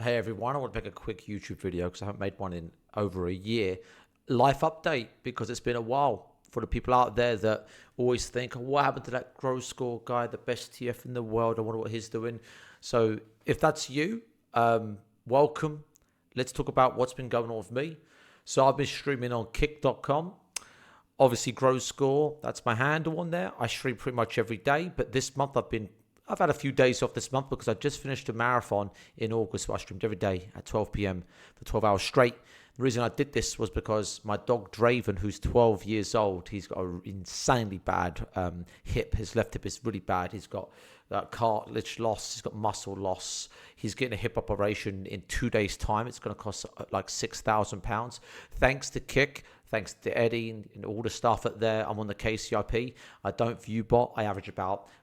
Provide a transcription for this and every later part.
Hey everyone, I want to make a quick YouTube video because I haven't made one in over a year. Life update, because it's been a while for the people out there that always think, oh, what happened to that GrossGore guy, the best TF in the world? I wonder what he's doing. So if that's you, welcome. Let's talk about what's been going on with me. So I've been streaming on kick.com. Obviously, GrossGore, that's my handle on there. I stream pretty much every day, but this month I've had a few days off this month because I just finished a marathon in August where I streamed every day at 12 p.m. for 12 hours straight. The reason I did this was because my dog Draven, who's 12 years old, he's got an insanely bad hip. His left hip is really bad. He's got cartilage loss. He's got muscle loss. He's getting a hip operation in 2 days' time. It's going to cost like £6,000. Thanks to Kick. Thanks to Eddie and all the staff at there. I'm on the KCIP. I don't view bot. I average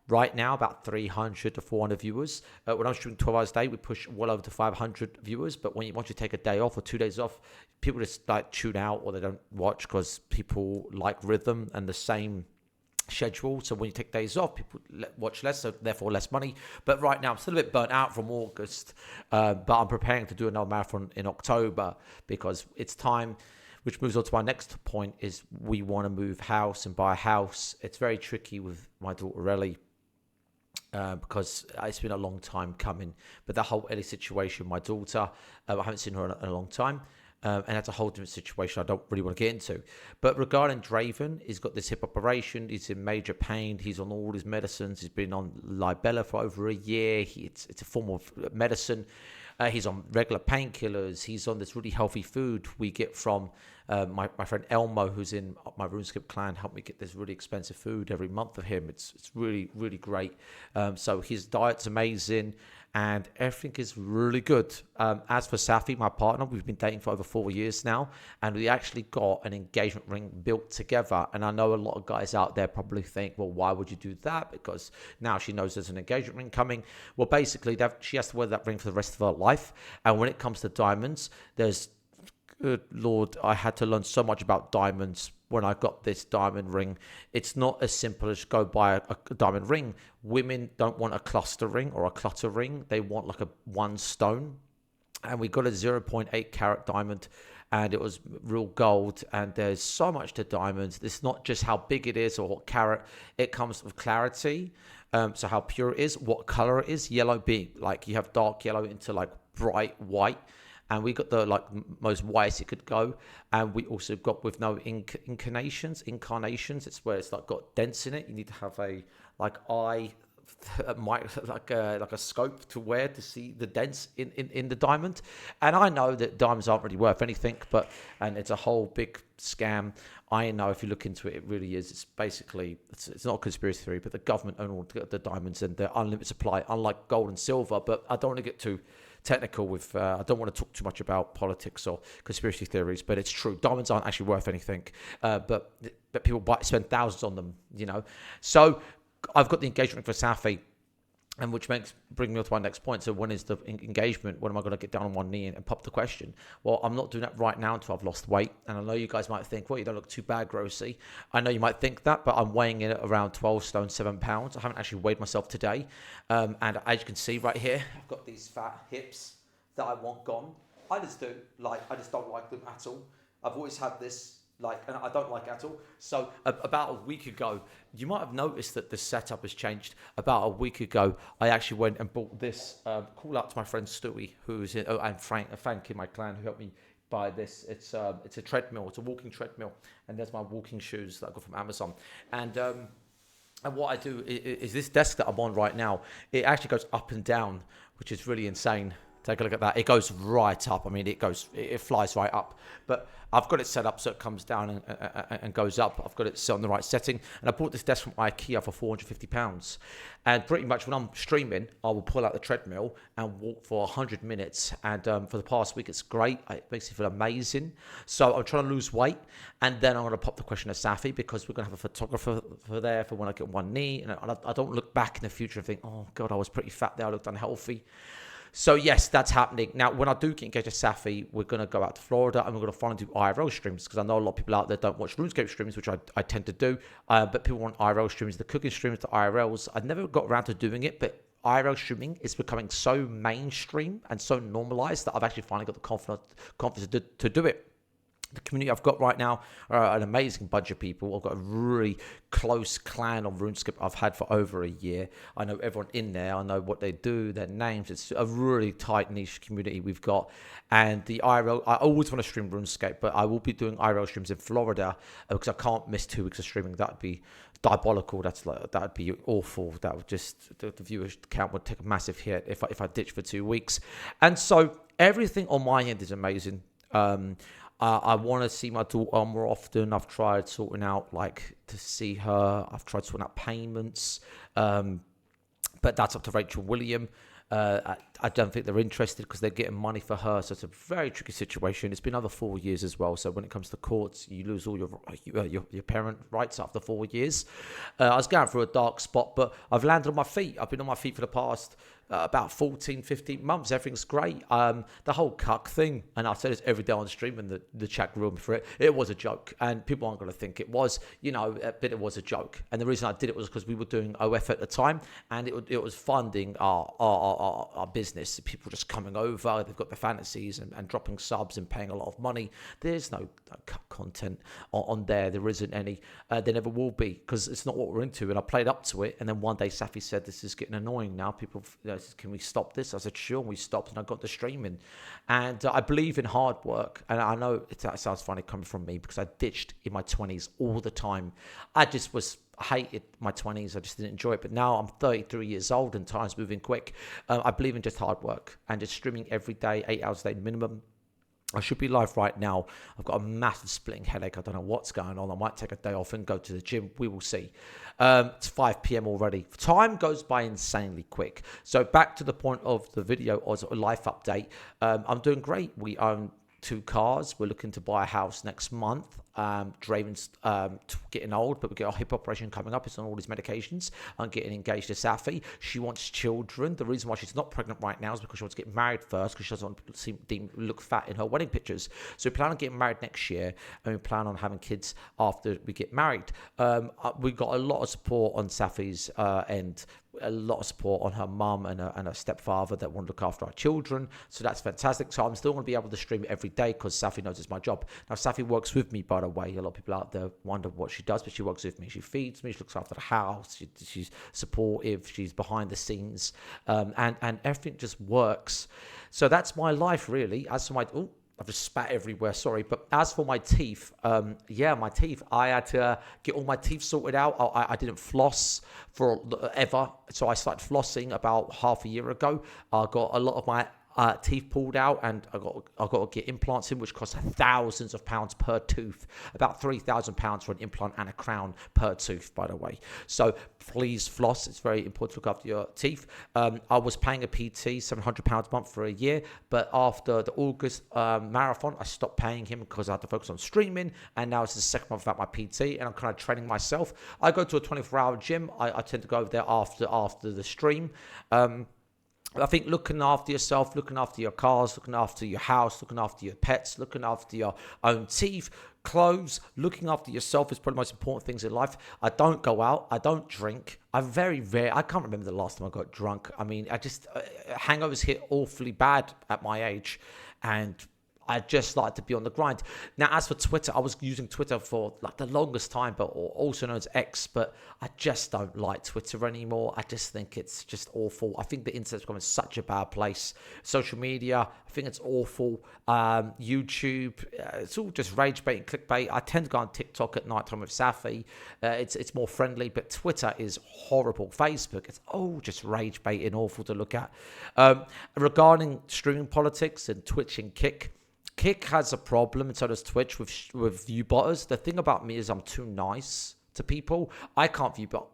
right now, about 300 to 400 viewers. When I'm streaming 12 hours a day, we push well over to 500 viewers. But once you take a day off or 2 days off, people just like tune out or they don't watch because people like rhythm and the same schedule. So when you take days off, people watch less, so therefore less money. But right now I'm still a bit burnt out from August, but I'm preparing to do another marathon in October because it's time. Which moves on to my next point is we want to move house and buy a house. It's very tricky with my daughter Ellie because it's been a long time coming. But that whole Ellie situation, my daughter, I haven't seen her in a long time. And that's a whole different situation I don't really want to get into. But regarding Draven, he's got this hip operation. He's in major pain. He's on all his medicines. He's been on Libella for over a year. It's a form of medicine. He's on regular painkillers. He's on this really healthy food we get from my friend Elmo, who's in my RuneScape clan, helped me get this really expensive food every month of him. It's really, really great. So his diet's amazing and everything is really good. As for Safi, my partner, we've been dating for over 4 years now, and we actually got an engagement ring built together. And I know a lot of guys out there probably think, well, why would you do that? Because now she knows there's an engagement ring coming. Well, basically, she has to wear that ring for the rest of her life. And when it comes to diamonds, good Lord, I had to learn so much about diamonds when I got this diamond ring. It's not as simple as go buy a diamond ring. Women don't want a cluster ring or a clutter ring. They want like a one stone. And we got a 0.8 carat diamond and it was real gold. And there's so much to diamonds. It's not just how big it is or what carat. It comes with clarity. So how pure it is, what color it is. Yellow being like you have dark yellow into like bright white. And we got the most white it could go, and we also got with no incarnations. It's where it's like got dents in it. You need to have a like a scope to wear to see the dents in the diamond. And I know that diamonds aren't really worth anything, and it's a whole big scam. I know if you look into it, it really is. It's basically it's not a conspiracy theory, but the government own all the diamonds and they're unlimited supply, unlike gold and silver. But I don't want to get too technical with I don't want to talk too much about politics or conspiracy theories, but it's true, diamonds aren't actually worth anything, but people spend thousands on them, so I've got the engagement for Safi, and which bring me on to my next point. So when is the engagement? When am I going to get down on one knee and pop the question? Well, I'm not doing that right now until I've lost weight. And I know you guys might think, well, you don't look too bad, Grossy. I know you might think that, but I'm weighing in at around 12 stone, 7 pounds. I haven't actually weighed myself today. And as you can see right here, I've got these fat hips that I want gone. I just don't like them at all. I've always had this, and I don't like it at all. So about a week ago, you might have noticed that the setup has changed. About a week ago, I actually went and bought this. Call out to my friend Stewie, who's and Frank in my clan, who helped me buy this. It's a treadmill. It's a walking treadmill, and there's my walking shoes that I got from Amazon. And what I do is this desk that I'm on right now. It actually goes up and down, which is really insane. Take a look at that. It goes right up. I mean, it flies right up. But I've got it set up so it comes down and goes up. I've got it set on the right setting. And I bought this desk from IKEA for £450. And pretty much when I'm streaming, I will pull out the treadmill and walk for 100 minutes. And for the past week, it's great. It makes me feel amazing. So I'm trying to lose weight. And then I'm going to pop the question to Safi because we're going to have a photographer for there for when I get one knee. And I don't look back in the future and think, oh, God, I was pretty fat there. I looked unhealthy. So yes, that's happening. Now, when I do get engaged with Safi, we're going to go out to Florida and we're going to finally do IRL streams because I know a lot of people out there don't watch RuneScape streams, which I tend to do. But people want IRL streams, the cooking streams, the IRLs. I never got around to doing it, but IRL streaming is becoming so mainstream and so normalized that I've actually finally got the confidence to do it. The community I've got right now are an amazing bunch of people. I've got a really close clan on RuneScape I've had for over a year. I know everyone in there. I know what they do, their names. It's a really tight niche community we've got. And the IRL, I always want to stream RuneScape, but I will be doing IRL streams in Florida because I can't miss 2 weeks of streaming. That would be diabolical. That would be awful. That would just, the viewers count would take a massive hit if I ditch for 2 weeks. And so everything on my end is amazing. I want to see my daughter more often. I've tried sorting out, to see her. I've tried sorting out payments. But that's up to Rachel William. I don't think they're interested because they're getting money for her. So it's a very tricky situation. It's been over 4 years as well. So when it comes to courts, you lose all your parent rights after 4 years. I was going through a dark spot, but I've landed on my feet. I've been on my feet for the past about 14, 15 months. Everything's great. The whole cuck thing, and I say this every day on stream in the chat room for it, it was a joke. And people aren't going to think it was, but it was a joke. And the reason I did it was because we were doing OF at the time, and it was funding our business. People just coming over, they've got their fantasies and dropping subs and paying a lot of money. There's no cuck content on there. There isn't any. There never will be because it's not what we're into. And I played up to it. And then one day Safi said, this is getting annoying now. People, can we stop this? I said, sure. And we stopped and I got the streaming. And I believe in hard work. And I know that sounds funny coming from me because I ditched in my 20s all the time. I hated my 20s. I just didn't enjoy it. But now I'm 33 years old and time's moving quick. I believe in just hard work and just streaming every day, 8 hours a day minimum. I should be live right now. I've got a massive splitting headache. I don't know what's going on. I might take a day off and go to the gym. We will see. It's 5 p.m. already. Time goes by insanely quick. So back to the point of the video or a life update. I'm doing great. We own 2 cars. We're looking to buy a house next month. Draven's getting old, but we get our hip operation coming up. It's on all his medications. I'm getting engaged to Safi. She wants children. The reason why she's not pregnant right now is because she wants to get married first because she doesn't want to look fat in her wedding pictures. So we plan on getting married next year, and we plan on having kids after we get married. We got a lot of support on Safi's end. A lot of support on her mum and her stepfather that want to look after our children. So that's fantastic. So I'm still going to be able to stream every day because Safi knows it's my job. Now, Safi works with me, by the way. A lot of people out there wonder what she does, but she works with me. She feeds me. She looks after the house. She's supportive. She's behind the scenes. And everything just works. So that's my life, really. As for my... I've just spat everywhere, sorry. But as for my teeth, my teeth, I had to get all my teeth sorted out. I didn't floss forever. So I started flossing about half a year ago. I got a lot of my teeth pulled out, and I got to get implants in, which cost thousands of pounds per tooth. About £3,000 for an implant and a crown per tooth, by the way. So please floss. It's very important to look after your teeth. I was paying a PT £700 a month for a year, but after the August marathon, I stopped paying him because I had to focus on streaming, and now it's the second month without my PT, and I'm kind of training myself. I go to a 24-hour gym. I tend to go over there after the stream. I think looking after yourself, looking after your cars, looking after your house, looking after your pets, looking after your own teeth, clothes, looking after yourself is probably the most important things in life. I don't go out. I don't drink. I'm very rare. I can't remember the last time I got drunk. I mean, hangovers hit awfully bad at my age, and I just like to be on the grind. Now, as for Twitter, I was using Twitter for the longest time, but also known as X, but I just don't like Twitter anymore. I just think it's just awful. I think the internet's becoming such a bad place. Social media, I think it's awful. YouTube, it's all just rage bait and clickbait. I tend to go on TikTok at night time with Safi. It's more friendly, but Twitter is horrible. Facebook, it's all just rage bait and awful to look at. Regarding streaming politics and Twitch and Kick has a problem, and so does Twitch with view botters. The thing about me is I'm too nice to people. I can't view bot.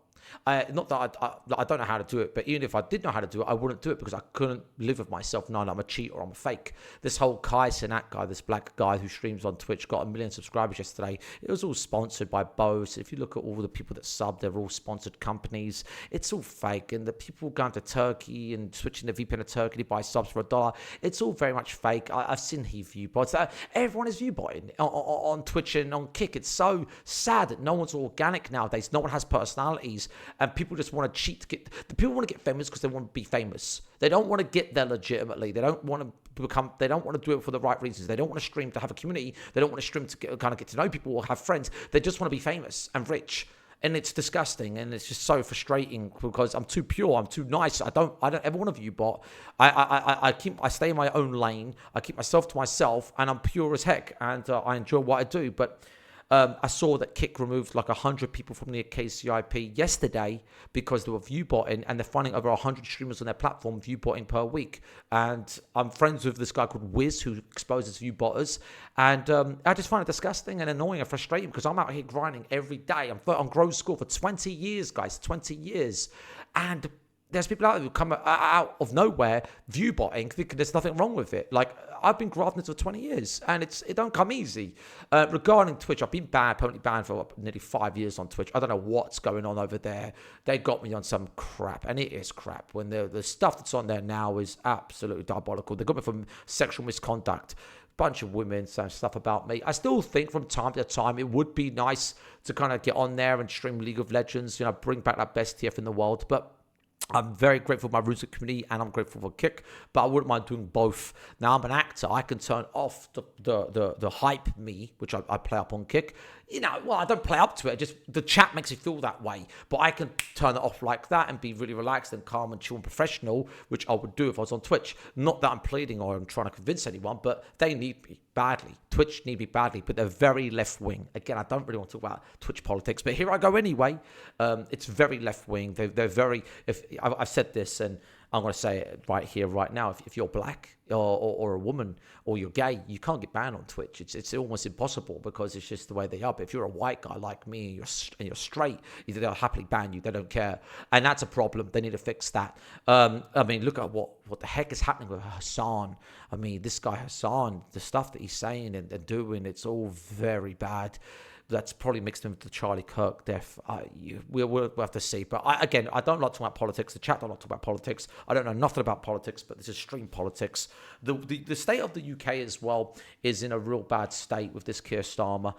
Not that I don't know how to do it, but even if I did know how to do it, I wouldn't do it because I couldn't live with myself knowing I'm a cheat or I'm a fake. This whole Kai Cenat guy, this black guy who streams on Twitch, got 1 million subscribers yesterday. It was all sponsored by Bose. If you look at all the people that sub, they're all sponsored companies. It's all fake. And the people going to Turkey and switching the VPN to Turkey to buy subs for $1, it's all very much fake. I've seen view bots. Everyone is view botting on Twitch and on Kick. It's so sad that no one's organic nowadays. No one has personalities. and people just want to cheat to get. The people want to get famous because they want to be famous. They don't want to get there legitimately. They don't want to become. They don't want to do it for the right reasons. They don't want to stream to have a community. They don't want to stream to get to know people or have friends. They just want to be famous and rich. And it's disgusting, and it's just so frustrating because I'm too pure, I'm too nice. I don't ever want to view bot. I stay in my own lane. I keep myself to myself, and I'm pure as heck, and I enjoy what I do. But I saw that Kick removed like 100 people from the KCIP yesterday because they were viewbotting, and they're finding over 100 streamers on their platform viewbotting per week. And I'm friends with this guy called Wiz who exposes viewbotters, and I just find it disgusting and annoying and frustrating because I'm out here grinding every day. I'm on GrossGore for 20 years, guys, 20 years, and there's people out there who come out of nowhere viewbotting, thinking there's nothing wrong with it. Like, I've been grafting for 20 years, and it don't come easy. Regarding Twitch, I've been permanently banned for nearly 5 years on Twitch. I don't know what's going on over there. They got me on some crap, and it is crap. When the stuff that's on there now is absolutely diabolical. They got me for sexual misconduct. Bunch of women saying stuff about me. I still think from time to time it would be nice to kind of get on there and stream League of Legends, bring back that best TF in the world, but I'm very grateful for my music community, and I'm grateful for Kick, but I wouldn't mind doing both. Now, I'm an actor. I can turn off the hype me, which I play up on Kick. I don't play up to it. Just the chat makes me feel that way. But I can turn it off like that and be really relaxed and calm and chill and professional, which I would do if I was on Twitch. Not that I'm pleading or I'm trying to convince anyone, but they need me badly. Twitch need me badly, but they're very left-wing. Again, I don't really want to talk about Twitch politics, but here I go anyway. It's very left-wing. They're very... I've said this, and I'm going to say it right here, right now. If you're black or a woman or you're gay, you can't get banned on Twitch. It's almost impossible because it's just the way they are. But if you're a white guy like me and you're straight, they'll happily ban you. They don't care. And that's a problem. They need to fix that. Look at what the heck is happening with Hassan. This guy Hassan, the stuff that he's saying and doing, it's all very bad. That's probably mixed in with the Charlie Kirk death. We'll have to see. But I don't like talking about politics. The chat don't like talking about politics. I don't know nothing about politics, but this is extreme politics. The state of the UK as well is in a real bad state with this Keir Starmer.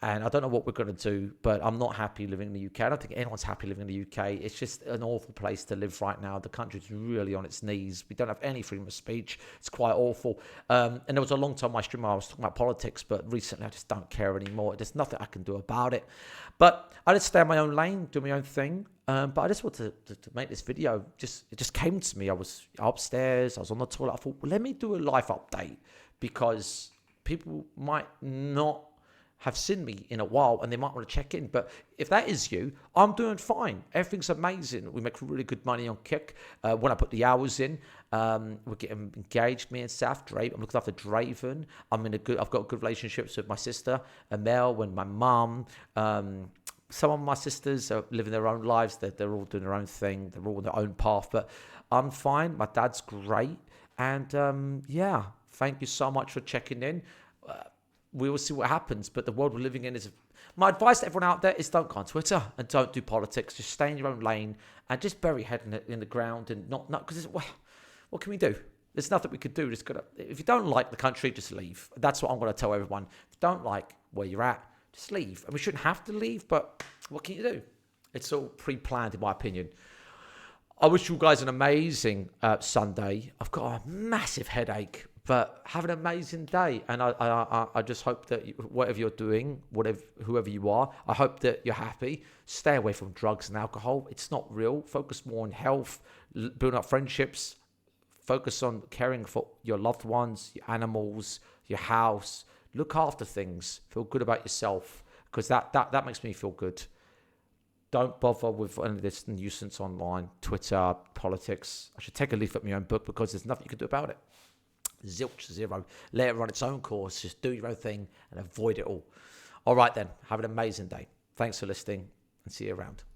And I don't know what we're going to do, but I'm not happy living in the UK. I don't think anyone's happy living in the UK. It's just an awful place to live right now. The country's really on its knees. We don't have any freedom of speech. It's quite awful. And there was a long time on my stream I was talking about politics, but recently I just don't care anymore. There's nothing I can do about it. But I just stay in my own lane, do my own thing. But I just wanted to make this video. It just came to me. I was upstairs. I was on the toilet. I thought, well, let me do a life update because people might not have seen me in a while and they might want to check in. But if that is you, I'm doing fine. Everything's amazing. We make really good money on Kick. When I put the hours in, we're getting engaged, me and Saf, Draven. I'm looking after Draven. I've got good relationships with my sister, Amel, and my mum. Some of my sisters are living their own lives. They're all doing their own thing. They're all on their own path. But I'm fine. My dad's great. And thank you so much for checking in. We will see what happens, but the world we're living in is... My advice to everyone out there is don't go on Twitter and don't do politics. Just stay in your own lane and just bury your head in the ground and not because what can we do? There's nothing we could do. If you don't like the country, just leave. That's what I'm going to tell everyone. If you don't like where you're at, just leave. And we shouldn't have to leave, but what can you do? It's all pre-planned, in my opinion. I wish you guys an amazing Sunday. I've got a massive headache. But have an amazing day, and I just hope that whatever you're doing, whoever you are, I hope that you're happy. Stay away from drugs and alcohol. It's not real. Focus more on health, building up friendships. Focus on caring for your loved ones, your animals, your house. Look after things. Feel good about yourself, because that makes me feel good. Don't bother with any of this nuisance online, Twitter, politics. I should take a leaf at my own book because there's nothing you can do about it. Zilch, zero. Let it run its own course. Just do your own thing and avoid it all. All right then. Have an amazing day. Thanks for listening and see you around.